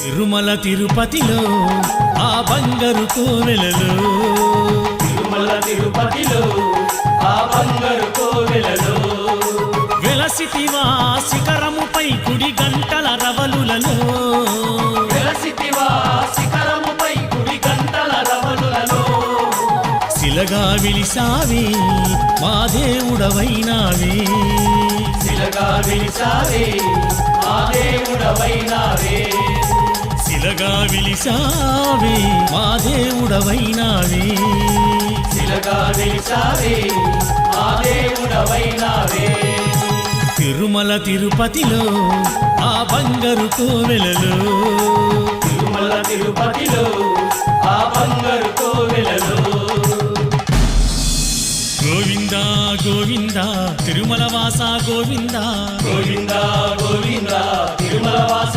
తిరుమల తిరుపతిలో ఆ బంగారు కోవెలలో తిరుమల తిరుపతిలో ఆ బంగారు కోవెలలో వెలసితివా శిఖరముపై కుడి గంటల రవలులలో వెలసితివా శిఖరముపై కుడి గంటల రవలులలో శిలగా విలిసావే మా దేవుడవైనావే శిలగా విలిసావే మా దేవుడవైనావే శిలగా విలిసావే మా దేవుడవైనావే శిలగా విలిసావే మా దేవుడవైనావే తిరుమల తిరుపతిలో ఆ బంగారు కోవెలలో తిరుమల తిరుపతిలో ఆ బంగారు కోవెలలో గోవింద గోవింద తిరుమల వాస గోవింద గోవింద గోవింద తిరుమల వాస